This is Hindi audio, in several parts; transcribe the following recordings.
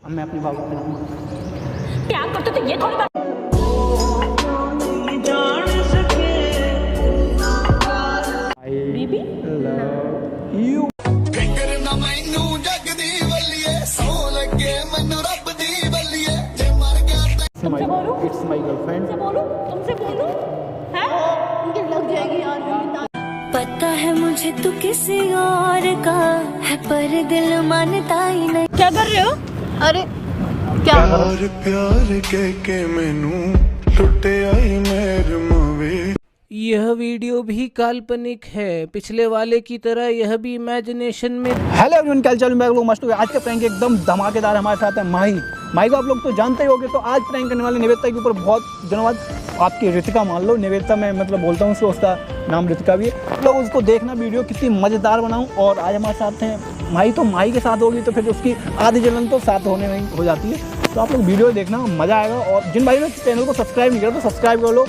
अब मैं अपनी बाबू को मिलाऊंगा। क्या करते थे ये थोड़ी बात। Baby love you. It's my girlfriend. तुमसे बोलूं हैं? उनके लग जाएगी यार। पता है मुझे तू किसी और का है पर दिल मानता ही नहीं। क्या कर रहे हो? अरे क्या प्यार के मैनू टुटे आई मेर मवे। यह वीडियो भी काल्पनिक है, पिछले वाले की तरह यह भी इमेजिनेशन में। हेलो एवरीवन, क्या चल मैं लोग मस्त हो गए। आज का प्रैंक एकदम धमाकेदार हमारे साथ है माही को आप लोग तो जानते ही होंगे। तो आज प्रैंक करने वाले निवेदिता के ऊपर बहुत दिनों बाद आपकी रितिका मान लो, निवेदिता मैं मतलब बोलता हूँ उसका नाम रितिका भी है। लोग उसको देखना वीडियो कितनी मज़ेदार बनाऊँ। और आज हमारे साथ हैं माही, तो माही के साथ होगी तो फिर उसकी आधी जलन तो साथ होने में हो जाती है। तो आप लोग वीडियो देखना, मज़ा आएगा। और जिन भाई ने चैनल को सब्सक्राइब नहीं करा तो सब्सक्राइब कर लो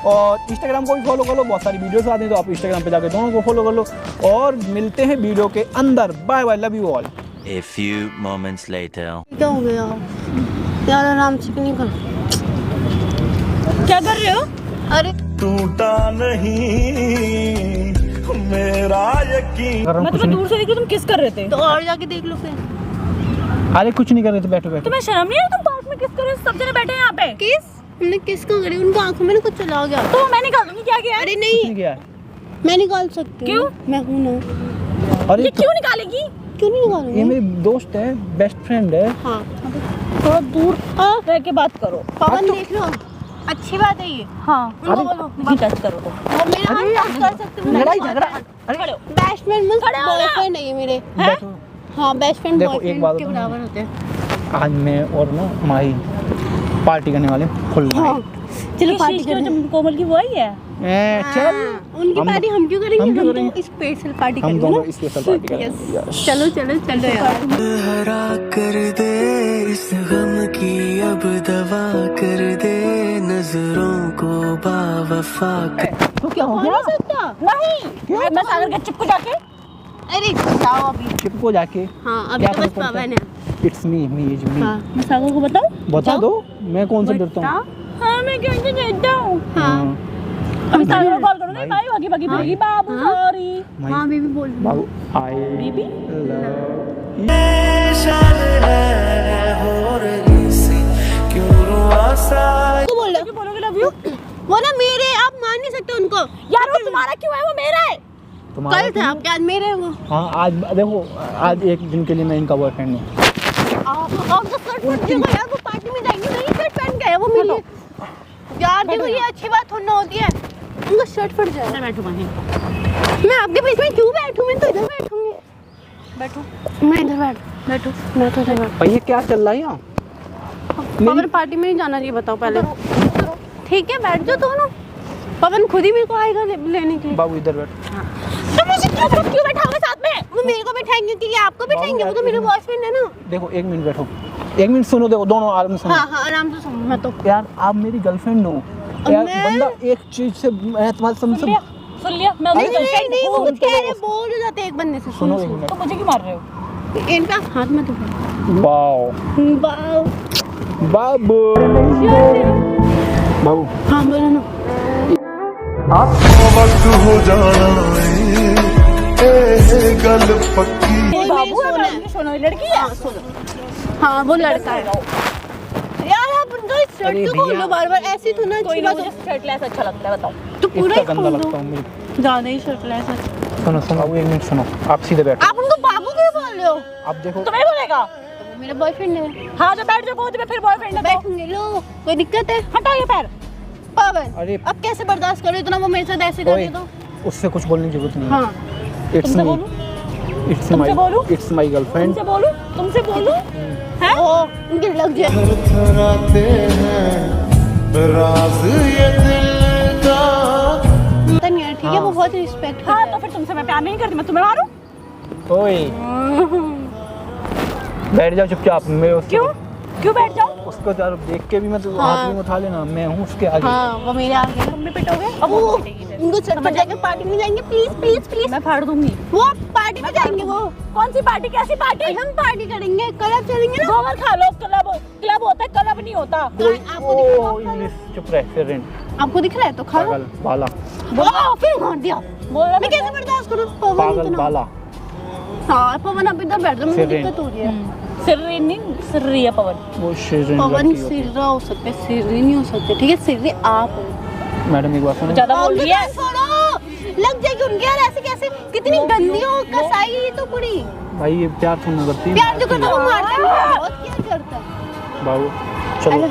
और इंस्टाग्राम को भी फॉलो कर लो, बहुत सारी वीडियोस आती हैं तो आप इंस्टाग्राम पे जाकर दोनों को फॉलो कर लो। और मिलते हैं वीडियो के अंदर। Bye bye, love you all. A few moments later. क्या हो गया यार, आराम से नहीं कर। क्या कर रहे हो? अरे टूटा नहीं मेरा यकीन। मैं तुम्हें दूर से देख रही हूँ, तुम किस कर रहे थे? तो और जाके देख लो फिर। अरे कुछ नहीं कर रहे थे, बैठो बैठो। तुम्हें शर्म नहीं है? तुम पास में किस कर रहे हो? सब जने बैठे हैं यहाँ पे। किस हमने किसको करी? उनको आंखों में ना कुछ चला गया। तो मैं निकाल दूंगी। क्या किया? अरे कुछ नहीं, नहीं किया है। मैं निकाल सकती हूँ। क्यों? मैं हूँ ना। अरे ये क्यों निकालेगी? क्यों नहीं ये निकालूंगी? मेरी दोस्त है, बेस्ट फ्रेंड है। हाँ थोड़ा दूर रह के बात करो। पवन देख लो, अच्छी बात है ये। हाँ उनको बोलो नहीं टच करो तो। और मेरा हाथ टच कर सकते हो। लड़ाई झगड़ा। अरे खड़े हो। बेस्ट फ्रेंड मतलब खड़े हो ना। बॉयफ्रेंड है ये मेरे। बैठो। हाँ बेस्ट फ्रेंड देखो, एक बॉयफ्रेंड बात के बताऊं? बराबर होते हैं। आज मैं और ना माही पार्टी करने वाले हैं, फुल हाँ चलो पार्टी जो करें। कोमल की वो आई है। चल उनकी पार्टी हम क्यों करेंगे? हम क्यों हम करेंगे? तो स्पेशल पार्टी हम करेंगे दोनों ना। स्पेशल पार्टी करेंगे। यस चलो चलो चलो यार। हरा कर दे इस गम की अब दवा कर दे नजरों को बावफा कर। तो क्या हो हो गया? नहीं सकता। नहीं मैं सागर के चिपको जाके। अरे जाओ अभी। चिपको जाके। हाँ अभी क्या तो बस फर्क पड़ता पवन है? है। It's me is me. हाँ मैं सागर को बताऊं? बता दो, मैं कौन सा डरता हूँ। हाँ मैं क्यों नहीं देता हूँ? हाँ अभी सागर को कॉल करूँगी। भाई। भाई भागी भागी बाबू सॉरी। हाँ बेबी बोल। बाबू आई बेबी लव को बोल रहे क्यों बोलोगे लव यू? वो ना मेरे, आप मान नहीं सकते उनको। यार वो तुम्हारा क्यों है? वो मेरा है। कल थे आपके, आज मेरे हैं वो। हाँ आज देखो, आज एक दिन के लिए मैं इनका बॉयफ्रेंड हूँ। आप तो शर्ट पहन के यार, वो पार्टी में जाएंगे नहीं शर्ट पहन के, वो मिली यार। देखो ये अच्छी बात थोड़ी ना होती है, उनका शर्ट फट जाए। मैं बैठूंगा नहीं। मैं आपके बीच में क्यों बैठूं? मैं तो इधर बैठूंगी। बैठो मैं इधर बैठो। मैं तो इधर बैठ। भैया क्या चल रहा है यहाँ? पवन पार्टी में नहीं जाना चाहिए, बताओ पहले। ठीक है बैठ जाओ दोनों। पवन खुद ही मेरे को आएगा लेने के लिए। बाबू इधर बैठ। तो मुझे क्यों बैठाओगे साथ में? वो मेरे को बैठाएंगे कि आपको बैठाएंगे? वो तो मेरे बॉयफ्रेंड है ना। देखो एक मिनट बैठो, एक मिनट सुनो। देखो दोनों आराम से सुनो। हाँ हाँ आराम से सुनो। मैं तो यार आप मेरी गर्लफ्रेंड हो यार। मैं- बंदा एक चीज से मैं तुम्हारे सुन लिया मैं नहीं उसकी नहीं girlfriend नहीं, वो हूँ। कुछ कह रहे बोल हो जाते एक बंदे से। सुनो सुनो एक मिनट। तो मुझे क्यों मार रहे हो? इनका हाथ मत उठाओ। Wow wow. बाबू बाबू हाँ बोलो ना। वक्त हो जाना ए गल पक्की। कोई बाबू है, मेरी मैं उनकी सोना लड़की है। हाँ सुनो। हाँ वो लड़का है यार। आप उनका शर्ट अरे क्यों खोल भैया। लो बार बार? ऐसी तो ना कोई अच्छी ना, बात मुझे शर्टलेस अच्छा लगता है। बताओ तो पूरा इसका ही गंदा खोल लगता दो। हूँ मेरी। ज्यादा ही शर्टलेस है। सुनो सुनो बाबू, एक मिनट सुनो। आप सीधे बैठो। आप उनको बाबू क्यों बोल रहे हो? आप देखो तुम्हें बोलेगा? मेरा बॉयफ्रेंड है। हाँ जो बैठ जाओ, बहुत फिर बॉयफ्रेंड है तो। बैठूंगे लो, कोई दिक्कत है? हटाओ ये पैर। पवन अरे अब कैसे बर्दाश्त करो इतना? वो मेरे साथ ऐसे कर ओए, रहे तो। उससे कुछ बोलने की जरूरत नहीं है। हाँ इट्स तुमसे मी बोलूं? इट्स तुमसे बोलूं? It's my girlfriend. तुमसे बोलूं? हैं? ओ उनके लग जाए। थराते हैं राज ये दिल का। पता नहीं यार, ठीक है वो बहुत रिस्पेक्ट हाँ तो फिर तुमसे मैं प्यार नहीं करती, मैं तुम्हें मारूं? ओए बैठ जाओ चुपचाप। मैं उसको क्यों बैठ जाओ? उसको जरा देख के भी मैं तो हाँ। हाथ में उठा लेना। मैं हूँ उसके आगे। हाँ वो मेरे आगे। तुम भी पिटोगे? अब वो पिटेगी फिर। उनको चट पट जाके पार्टी में जाएंगे, प्लीज प्लीज प्लीज। मैं फाड़ दूंगी। वो पार्टी में जाएंगे वो। कौन सी पार्टी, कैसी पार्टी? हम पार्टी करेंगे, क्लब चलेंगे ना। गोबर खा लो। क्लब क्लब होता है, क्लब नहीं होता। आपको दिख रहा है? इंग्लिश चुप रहे सिरेन आपको दिख रहा है तो खा लो। पागल बाला फिर मार दिया। बोला मैं कैसे बर्दाश्त करूं? पवन पागल इतना। बाला हाँ पवन अब इधर बैठ जाओ, मुझे सिर्री। दिक्कत हो रही है। सिर्री नहीं, सिर्री है पवन। वो सिरेन पवन लड़की होती सिर्रा हो सकते, सिर्री नहीं हो सकते, ठीक है? सिर्री आप हो। है। मैडम एक बात सुनो, ज्यादा बोल रही है। छोड़ो, लग जाएगी उनके यार। ऐसे कैसे, कितनी गंदी हो कसाई ये तो पूरी। भाई ये प्यार सुनना करती है। प्यार जो करता है वो मारता है, बहुत प्यार करता है। बाबू चलो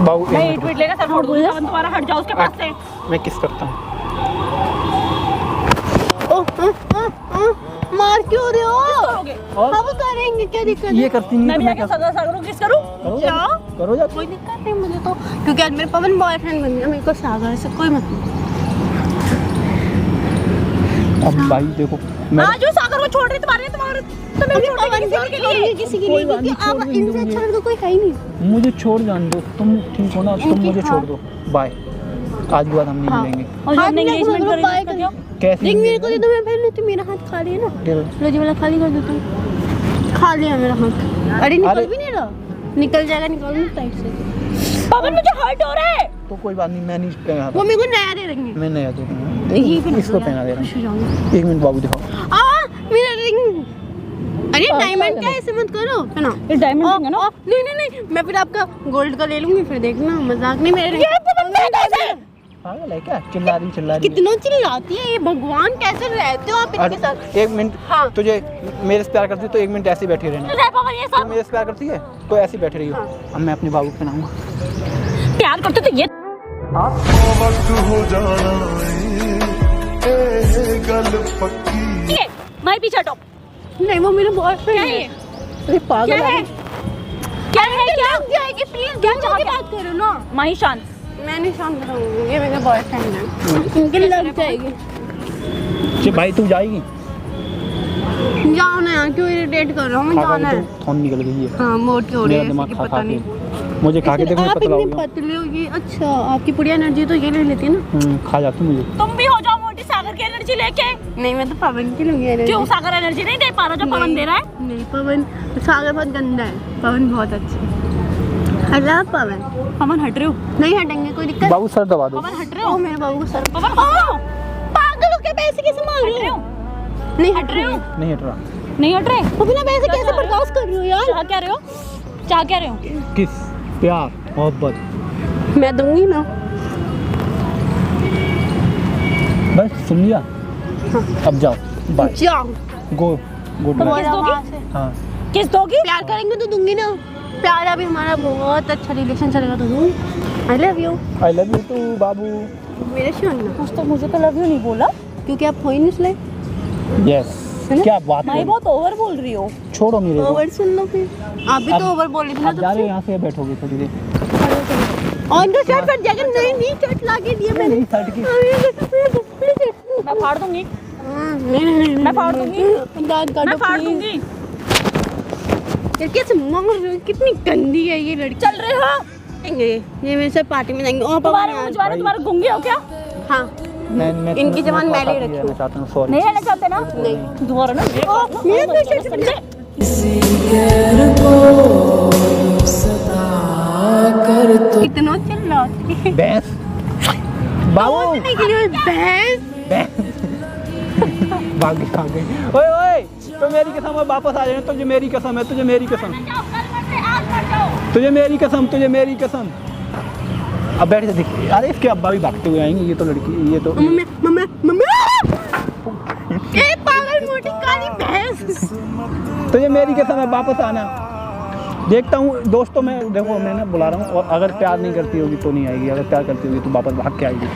बाबू एक मैं मिनट ईट पीट लेगा, सर फोड़ दूंगा। पवन तुम्हारा हट जाओ उसके पास से। रुको। मैं किस करता हूँ। मार क्यों रहे हो? करोगे? और अब करेंगे, क्या दिक्कत है? ये करती नहीं मैं तो भी मैं आके क्या सजा करूँ, किस करूँ? करो क्या? करो जा कोई दिक्कत नहीं मुझे तो, क्योंकि आज मेरे पवन बॉयफ्रेंड बन गया, मेरे को सागर से कोई मतलब। अब भाई देखो मैं आज जो सागर को छोड़ रही तुम्हारे तो मैं छोड़ पवन रही को छोड़िए किसी के लिए, क्योंकि अब इनसे अच्छा तो कोई है ही नहीं। मुझे छोड़ जान दो, तुम ठीक हो ना, तुम मुझे छोड़ दो। बाय, आज के बाद हम नहीं मिलेंगे। और जो हाथ हमने मिला के engagement मतलब करी बाय उसका कर। क्या? कैसे देख मेरे को दे दो, मैं पहन लेती हूँ। मेरा हाथ खाली है ना, लो जी वाला खाली कर देता हूँ। खाली है मेरा हाथ। अरे निकल अरे। भी नहीं रहा। निकल जाएगा, निकल नहीं टाइट से। पवन मुझे हर्ट हो रहा है। तो कोई बात नहीं, मैं नहीं पहना वो मेरे को नया दे देंगे। मैं नया दे दूंगा। ये भी इसको पहना दे रहा खुश हो जाऊंगी। हूँ। एक मिनट बाबू दिखाओ। मेरा रिंग। अरे डायमंड का ऐसे मत करो, है ना? ये डायमंड रिंग है ना? नहीं नहीं नहीं, मैं फिर आपका गोल्ड का ले लूंगी, फिर देखना। मजाक नहीं, मेरे पागल है क्या? चिल्ला रही है। कितना चिल्लाती है ये, भगवान कैसे रहते हो आप इनके साथ? एक मिनट, हाँ। तुझे मेरे से प्यार करती है तो एक मिनट ऐसे ही बैठी रहना। अरे पवन ये तुम सब मेरे से प्यार करती है तो ऐसे ही बैठी रही हो। हाँ। अब मैं अपने बाबू को पहनाऊंगा। प्यार करते तो ये ये मैं पीछे हटो। नहीं वो मेरा क्या बॉयफ्रेंड है है। ये? अरे पागल क्या है? है। क्या है क्या? लग जाएगी, प्लीज क्या दूर चाह होके क्या? बात करो ना। माही शांत। मैं नहीं शांत रहूंगी, ये मेरा बॉयफ्रेंड है। इनके लग जाएगी। कि भाई तू जाएगी? जाओ ना यार, क्यों इरिटेट कर रहा हूँ? मैं जाना है। तो थोन निकल गई है। हाँ मोटी हो रही मेरा है, दिमाग इसकी खा पता खा के। नहीं। मुझे खा के देखो मैं आप पतला हो इतने गया। पतले हो गए। अच्छा, आपकी पूरी एनर्जी तो ये ले लेती है ना? खा जाती मुझे। तुम भी हो जाओ मोटी सागर की एनर्जी लेके। नहीं, मैं तो पवन की लूंगी एनर्जी। क्यों सागर एनर्जी नहीं दे पा रहा जो पवन दे रहा है? नहीं पवन, सागर बहुत गंदा है, पवन बहुत अच्छा है। अल्लाह पवन। पवन हट रहे हो? नहीं हटेंगे, कोई दिक्कत? बाबू सर दबा दो। पवन हट रहे ओ हो? मेरे बाबू को सर। पवन हट रहे हो? पागल हो क्या? पैसे कैसे मार हट रहे रहे हो? हो? नहीं हट रहे हो? नहीं हट रहा। नहीं हट रहे? वो बिना पैसे कैसे बर्दाश्त कर रही हो यार? चाह क्या रहे हो? चाह क्या रहे हो? किस प्यार मोहब्बत मैं दूंगी ना। बस सुन लिया। अब जाओ, बाय, जाओ। गो गुड तुम नाइट। किस दोगी? हाँ किस दोगी? प्यार करेंगे तो दूंगी ना। प्यार अभी हमारा बहुत अच्छा रिलेशन चलेगा तो दूंगी। I love you. I love you too बाबू। मेरे से होना, कुछ तो मुझे तो लव यू नहीं बोला। क्योंकि आप हो ही नहीं इसलिए। यस, क्या बात माही है। बहुत ओवर बोल रही हो। छोड़ो मेरे को। ओवर सुन लो फिर। आप भी तो अब- ओवर बोल रही थी ना अब जा रहे हो, तुमसे। यहाँ से बैठोगे थोड़ी देर। और इनका शर्ट फट जाएगा। नहीं नहीं, शर्ट ला के दिया मैंने। नहीं शर्ट की मैं फाड़ दूंगी। नहीं मैं फाड़ दूंगी। दांत काटो मैं फाड़ please। दूंगी। यार कैसे मार रही हो? कितनी गंदी है ये लड़की। चल रहे हो? ये मेरे साथ पार्टी में जाएंगे। ओ तुम्हारे पवन यार। तुम्हारे गुंगे हो क्या? हाँ मैं इनकी जबान मैं ले रखी हूँ। चाहता हूँ। सॉरी। नहीं रहना चाहते ना? नहीं। दोबारा ना मेरे तो शर्ट फट जाए। कितना चिल्लाती है। भैंस बाबू बोलने के लिए भैंस। भाग गई। ओए ओए, तो मेरी कसम है वापस आ जाना। तुझे मेरी कसम है, तुझे मेरी कसम, तुझे मेरी कसम, तुझे मेरी कसम। अब बैठ जा देख। अरे इसके अब्बा भी भागते हुए आएंगे। ये तो लड़की, ये तो मम्मी मम्मी मम्मी। ए पागल मोटी काली भैंस। तुझे मेरी कसम है, वापस आना। देखता हूँ दोस्तों, मैं देखो मैं ना बुला रहा हूँ। और अगर प्यार नहीं करती होगी तो नहीं आएगी, अगर प्यार करती होगी तो वापस भाग के आएगी।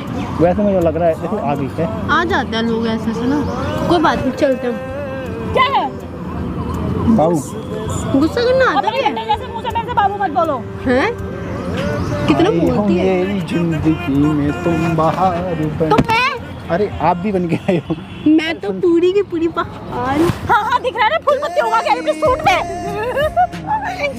वैसे मुझे लग रहा है देखो आ गई है। आ जाते हैं लोग ऐसे से ना। कोई बात नहीं, चलते हैं। क्या है? बाबू गुस्सा करना आता अपने है बेटे जैसे मुंह से मेरे से बाबू मत बोलो। हैं? कितना आई हो बोलती है। मेरी जिंदगी में तुम बाहर तो मैं अरे आप भी बन के आए हो। मैं तो पूरी की पूरी पहाड़। हाँ हाँ दिख रहा है ना फूल पत्ती होगा क्या अपने सूट में।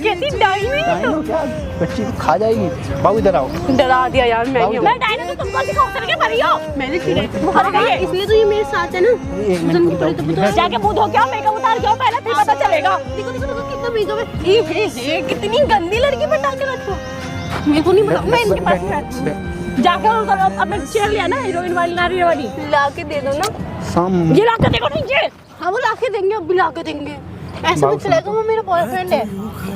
कैसी डायनी डायनो क्या बच्ची को खा जाएगी। बाबू इधर आओ। डरा दिया यार मैं ही हूँ। मैं डायनो तो तुमको सिखा उतर के मरी हो। मैंने चिड़े इसलिए तो ये मेरे साथ है ना। एक मिनट जाके मुंह धो के आओ, मेकअप उतार के आओ पहले, फिर पता चलेगा। देखो देखो देखो कितना मेकअप है। कितनी गंदी लड़की बता के रखो। मेरे को नहीं पता। मैं इनके पास जाके उधर अपने चेयर लिया ना हीरोइन वाली नारी वाली, ला के दे दो ना। शाम ये ला के देखो नीचे। हाँ वो ला के देंगे, अब भी ला के देंगे। ऐसे तो चलेगा, वो मेरा बॉयफ्रेंड है।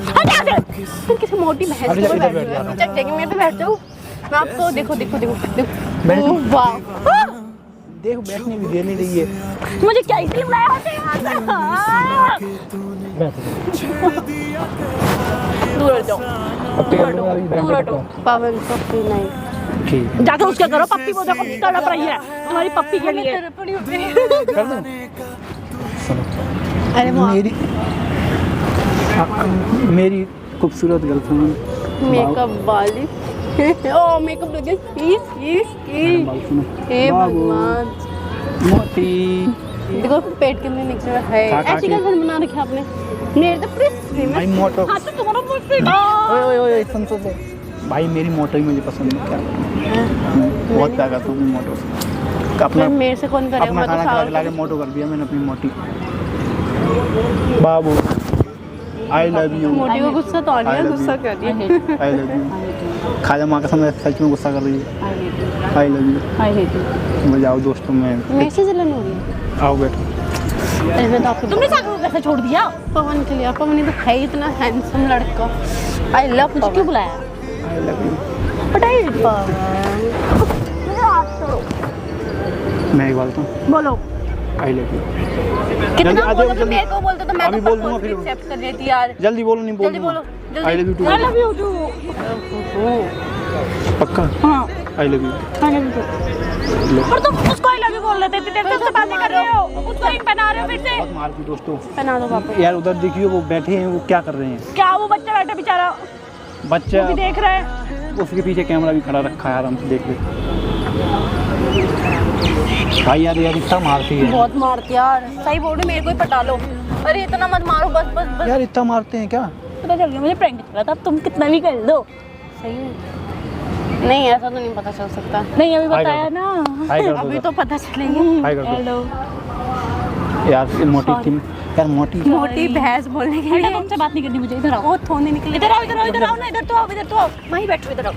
हट यहाँ से। तुम किसी मोटी भैंस अरे पे इधर बैठ बैठ जाओ। जाओ। चल चल मेरे पे बैठ जाओ। मैं आपको देखो देखो देखो बैठ। देखो। वाह देखो बैठने भी दे नहीं रही है। मुझे क्या इसलिए बुलाया होता है यहाँ से? दूर हट जाओ। दूर हटो। पवन पप्पी नहीं। ठीक जाके उसका करो, पप्पी को देखो तड़प रही है तुम्हारी पप्पी के लिए। कर दूं? सुनो अरे वाह मेरी खूबसूरत गर्लफ्रेंड मेकअप वाली। ओ मेकअप लगे। बाबू सुनो। हे बाबू भगवान। मोती देखो पेट कितने निकल रहा है। खा ऐसी के। गर्लफ्रेंड बना रखी आपने। मेरे तो प्रिंस भाई मोटो। हाँ तो तुम्हारा मुझसे ओए ओए सुन तो से भाई मेरी मोटो ही मुझे पसंद है। क्या बहुत प्यार करता हूँ मोटो से। अपना मेरे से कौन करेगा? अपना मैं खाना तो खिला सारा खिला के मोटो कर दिया मैंने अपनी मोटी। बाबू आई लव यू। मोटी को गुस्सा तो आ I रही है, love गुस्सा you. कर रही है। आई लव यू। खाजा माँ का समय सच में गुस्सा कर रही है। आई लव यू। मजा आओ दोस्तों में। मेरे से जलन हो रही है। आओ बैठो। अरे मैं तो आपको तुमने सागर को कैसे छोड़ दिया? पवन के लिए। पवन तो है इतना हैंडसम लड़का। आई लव मुझे क्यों बुलाया? आई लव यू। पटाई पवन। मुझे हाथ छोड़ो। मैं एक बोलता हूँ बोलो आई लव यू। कितना आ जाओ, बोलो तो जल्दी। मेरे को बोलते तो मैं अभी तो बोल दूंगा फिर। एक्सेप्ट कर लेती यार। जल्दी बोलो नहीं जल्दी बोलो, जल्दी। I love you too. I love you too. पक्का हाँ I love you. I love you. पर तुम उसको आई लव यू बोल रहे थे, इतनी देर से उससे बातें कर रहे हो, उसको रिंग पहना रहे हो फिर से। बहुत मार दी दोस्तों। पहना दो पापा। यार उधर देखिए वो बैठे हैं, वो क्या कर रहे हैं। क्या वो बच्चा बैठा बेचारा, बच्चा वो भी देख रहे हैं। उसके पीछे कैमरा भी खड़ा रखा है, आराम से देख ले। भाई यार इतना मारती है बहुत मारती यार। सही बोल रही, मेरे को ही पटा लो। अरे इतना मत मारो, बस बस बस। यार इतना मारते हैं क्या। पता चल गया मुझे प्रैंक कर रहा था, तुम कितना भी कर लो। सही में नहीं, ऐसा तो नहीं पता चल सकता। नहीं अभी हाय बताया कर दो। ना। हाय कर दो अभी उधर। तो पता चलेंगे। हाय कर दो। हेलो यार ये मोटी की यार मोटी मोटी भैंस बोलने के लिए। तुमसे बात नहीं करनी मुझे, इधर आओ। वो थोने निकले। इधर आओ इधर आओ इधर आओ ना, इधर तो आओ, इधर तो आओ, वहीं बैठो, इधर आओ।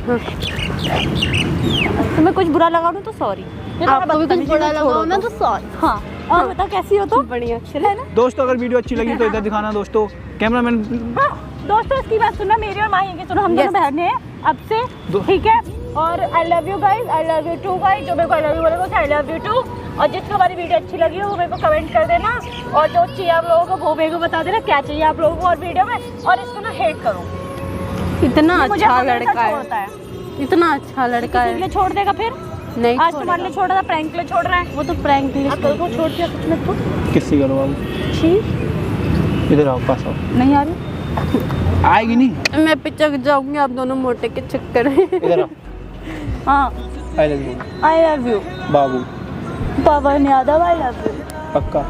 तुम्हें कुछ बुरा लगा ना तो सॉरी। आपको भी कुछ बुरा लगा ना तो सॉरी। हाँ और बता कैसी हो तुम? बढ़िया है ना दोस्तों अगर वीडियो अच्छी लगी तो इधर दिखाना दोस्तों। कैमरामैन हाँ, दोस्तों इसकी बात सुनना, मेरी और माही की सुनो, हम दोनों बहनें हैं अब से, ठीक है। और I love you guys, I love you too guys. जो मेरे को आई लव यू बोलेगा आई लव यू टू। और जिसको हमारी वीडियो अच्छी लगी हो वो मेरे को कमेंट कर देना, और जो चाहिए आप लोगों को वो मेरे को बता देना क्या चाहिए आप लोगों को और वीडियो में। और इसको ना हेट करो, इतना मुझे अच्छा हमेशा लड़का छोड़ता है। है। इतना अच्छा लड़का इसलिए है। छोड़ देगा फिर? नहीं आज तुम्हारे लिए छोड़ा था, प्रैंक के लिए छोड़ रहा है। वो तो प्रैंक के लिए कल को छोड़ दिया कुछ मेरे को। किससे करो बाबू। ठीक इधर आओ पास आओ। नहीं आ रही। आएगी नहीं। मैं पिचक जाऊंगी आप दोनों मोटे के चक्कर में। इधर आओ। हाँ I love you I love you Babu. Pawan Yadav, I love you. पक्का।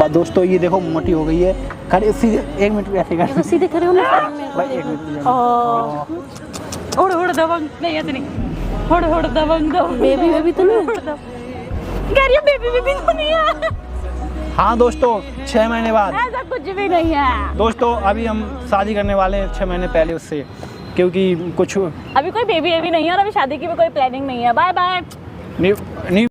दोस्तों ये देखो मोटी हो गई है। खड़े सीधे 1 मिनट ऐसे कर। तो सीधे खड़े हो ना। भाई 1 मिनट। उड़ उड़ दबंग नहीं, ऐसे नहीं। उड़ उड़ दबंग दबंग। बेबी बेबी तो नहीं। कह रही है बेबी बेबी तो नहीं है। हाँ दोस्तों 6 महीने बाद ऐसा कुछ भी नहीं है दोस्तों अभी हम शादी करने वाले हैं 6 महीने पहले उससे, क्योंकि कुछ अभी कोई बेबी नहीं है और अभी शादी की भी कोई प्लानिंग नहीं है। Bye bye. नहीं